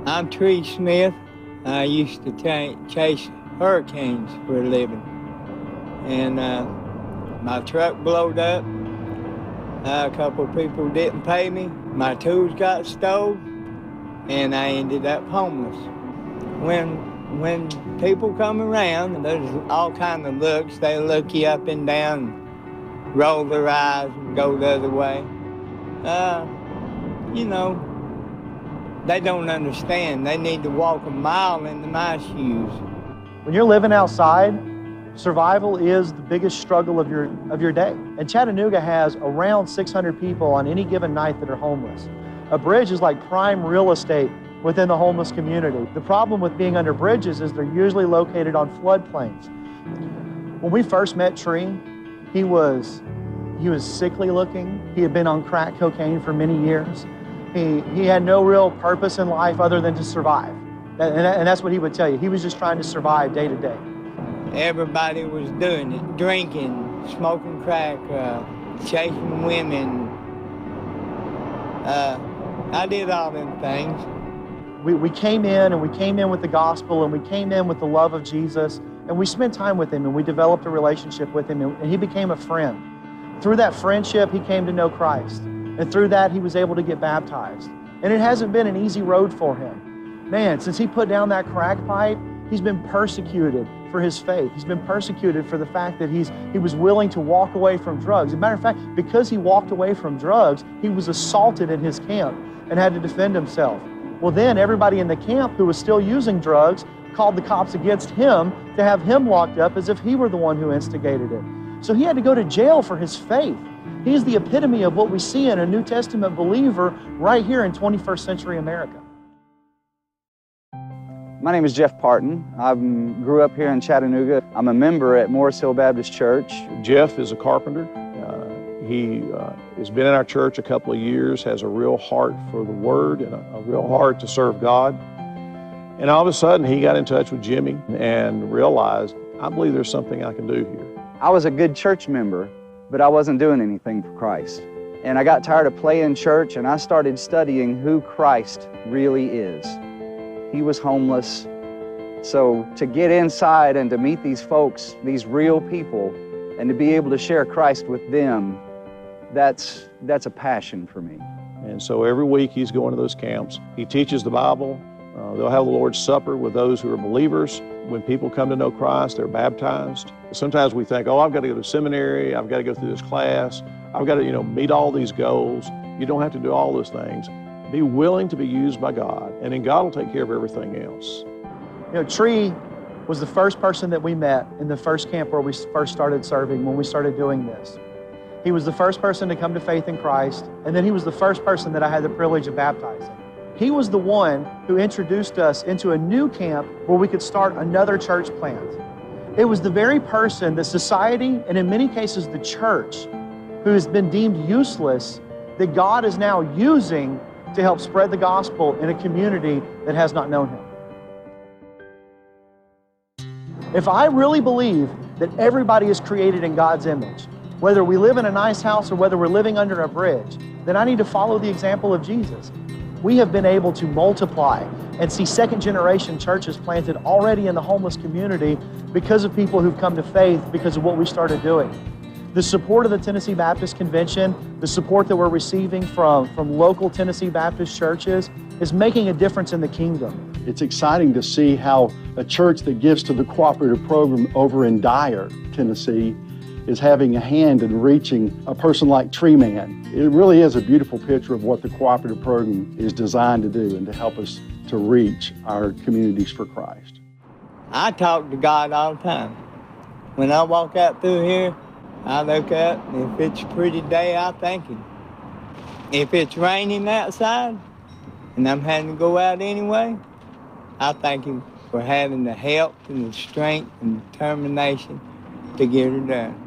I'm Tree Smith. I used to chase hurricanes for a living. And my truck blowed up. A couple of people didn't pay me. My tools got stolen, and I ended up homeless. When people come around, there's all kinds of looks. They look you up and down, roll their eyes, and go the other way. They don't understand. They need to walk a mile into my shoes. When you're living outside, survival is the biggest struggle of your day. And Chattanooga has around 600 people on any given night that are homeless. A bridge is like prime real estate within the homeless community. The problem with being under bridges is they're usually located on floodplains. When we first met Tree, he was sickly looking. He had been on crack cocaine for many years. He had no real purpose in life other than to survive. And that's what he would tell you. He was just trying to survive day to day. Everybody was doing it, drinking, smoking crack, chasing women. I did all them things. We came in with the gospel, and we came in with the love of Jesus, and we spent time with him, and we developed a relationship with him, and he became a friend. Through that friendship, he came to know Christ. And through that, he was able to get baptized. And it hasn't been an easy road for him. Man, since he put down that crack pipe, he's been persecuted for his faith. He's been persecuted for the fact that he was willing to walk away from drugs. As a matter of fact, because he walked away from drugs, he was assaulted in his camp and had to defend himself. Well, then everybody in the camp who was still using drugs called the cops against him to have him locked up as if he were the one who instigated it. So he had to go to jail for his faith. He's the epitome of what we see in a New Testament believer right here in 21st century America. My name is Jeff Parton. I grew up here in Chattanooga. I'm a member at Morris Hill Baptist Church. Jeff is a carpenter. He has been in our church a couple of years, has a real heart for the Word and a real heart to serve God. And all of a sudden, he got in touch with Jimmy and realized, I believe there's something I can do here. I was a good church member, but I wasn't doing anything for Christ. And I got tired of playing church, and I started studying who Christ really is. He was homeless. So to get inside and to meet these folks, these real people, and to be able to share Christ with them, that's a passion for me. And so every week he's going to those camps. He teaches the Bible. They'll have the Lord's Supper with those who are believers. When people come to know Christ, they're baptized. Sometimes we think, oh, I've got to go to seminary, I've got to go through this class, I've got to, meet all these goals. You don't have to do all those things. Be willing to be used by God, and then God will take care of everything else. Tree was the first person that we met in the first camp where we first started serving, when we started doing this. He was the first person to come to faith in Christ, and then he was the first person that I had the privilege of baptizing. He was the one who introduced us into a new camp where we could start another church plant. It was the very person that society, and in many cases the church, who has been deemed useless, that God is now using to help spread the gospel in a community that has not known him. If I really believe that everybody is created in God's image, whether we live in a nice house or whether we're living under a bridge, then I need to follow the example of Jesus. We have been able to multiply and see second-generation churches planted already in the homeless community because of people who've come to faith because of what we started doing. The support of the Tennessee Baptist Convention, the support that we're receiving from local Tennessee Baptist churches is making a difference in the kingdom. It's exciting to see how a church that gives to the cooperative program over in Dyer, Tennessee, is having a hand in reaching a person like Tree Man. It really is a beautiful picture of what the cooperative program is designed to do and to help us to reach our communities for Christ. I talk to God all the time. When I walk out through here, I look up, and if it's a pretty day, I thank him. If it's raining outside, and I'm having to go out anyway, I thank him for having the help and the strength and determination to get it done.